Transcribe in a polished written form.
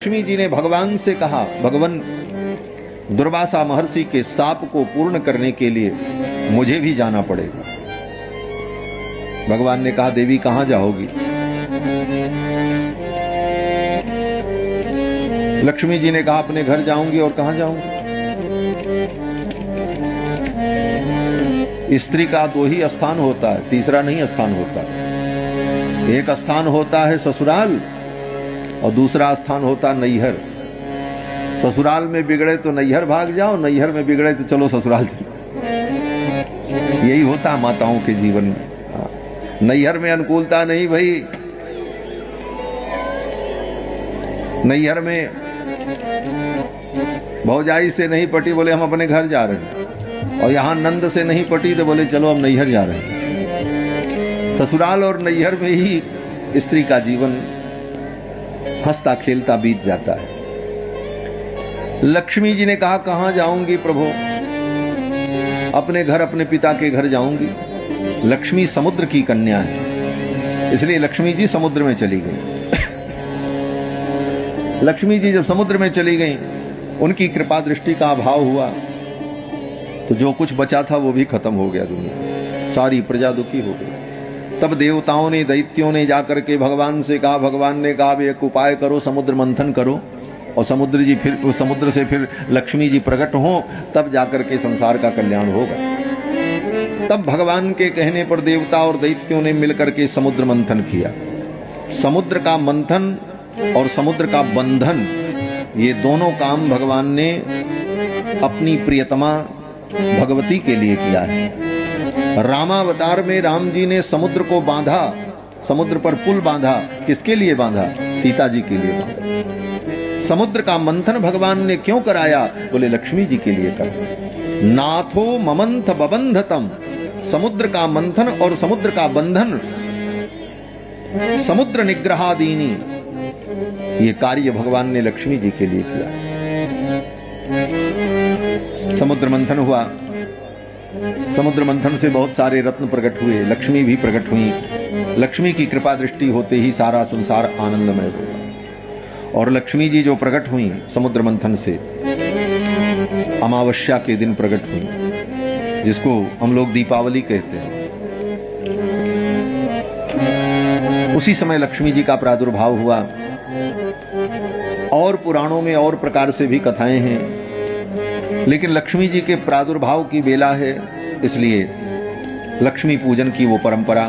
लक्ष्मी जी ने भगवान से कहा, भगवान दुर्वासा महर्षि के शाप को पूर्ण करने के लिए मुझे भी जाना पड़ेगा। भगवान ने कहा, देवी कहां जाओगी? लक्ष्मी जी ने कहा, अपने घर जाऊंगी। और कहां जाऊंगी? स्त्री का दो ही स्थान होता है, तीसरा नहीं स्थान होता। एक स्थान होता है ससुराल और दूसरा स्थान होता नैहर। ससुराल में बिगड़े तो नैहर भाग जाओ, नैहर में बिगड़े तो चलो ससुराल चलो। यही होता है माताओं के जीवन में। नैहर में अनुकूलता नहीं भाई, नैहर में भौजाई से नहीं पटी, बोले हम अपने घर जा रहे हैं। और यहां नंद से नहीं पटी तो बोले चलो हम नैहर जा रहे हैं। ससुराल और नैहर में ही स्त्री का जीवन हंसता खेलता बीत जाता है। लक्ष्मी जी ने कहा, कहां जाऊंगी प्रभु? अपने घर, अपने पिता के घर जाऊंगी। लक्ष्मी समुद्र की कन्या है, इसलिए लक्ष्मी जी समुद्र में चली गई। लक्ष्मी जी जब समुद्र में चली गई, उनकी कृपा दृष्टि का अभाव हुआ तो जो कुछ बचा था वो भी खत्म हो गया। दुनिया सारी प्रजा दुखी हो गई। तब देवताओं ने, दैत्यों ने जाकर के भगवान से कहा, भगवान ने कहा एक उपाय करो, समुद्र मंथन करो और समुद्र से फिर लक्ष्मी जी प्रकट हो, तब जाकर के संसार का कल्याण होगा। तब भगवान के कहने पर देवता और दैत्यों ने मिलकर के समुद्र मंथन किया। समुद्र का मंथन और समुद्र का बंधन, ये दोनों काम भगवान ने अपनी प्रियतमा भगवती के लिए किया है। रामावतार में राम जी ने समुद्र को बांधा, समुद्र पर पुल बांधा। किसके लिए बांधा? सीता जी के लिए बांधा। समुद्र का मंथन भगवान ने क्यों कराया? बोले लक्ष्मी जी के लिए कराया। नाथो ममंथ बबंधतम, समुद्र का मंथन और समुद्र का बंधन, समुद्र निग्रहादीनी, ये कार्य भगवान ने लक्ष्मी जी के लिए किया। समुद्र मंथन हुआ, समुद्र मंथन से बहुत सारे रत्न प्रकट हुए, लक्ष्मी भी प्रकट हुई। लक्ष्मी की कृपा दृष्टि होते ही सारा संसार आनंदमय हुआ। और लक्ष्मी जी जो प्रकट हुई समुद्र मंथन से, अमावस्या के दिन प्रकट हुई, जिसको हम लोग दीपावली कहते हैं। उसी समय लक्ष्मी जी का प्रादुर्भाव हुआ। और पुराणों में और प्रकार से भी कथाएं हैं, लेकिन लक्ष्मी जी के प्रादुर्भाव की बेला है, इसलिए लक्ष्मी पूजन की वो परंपरा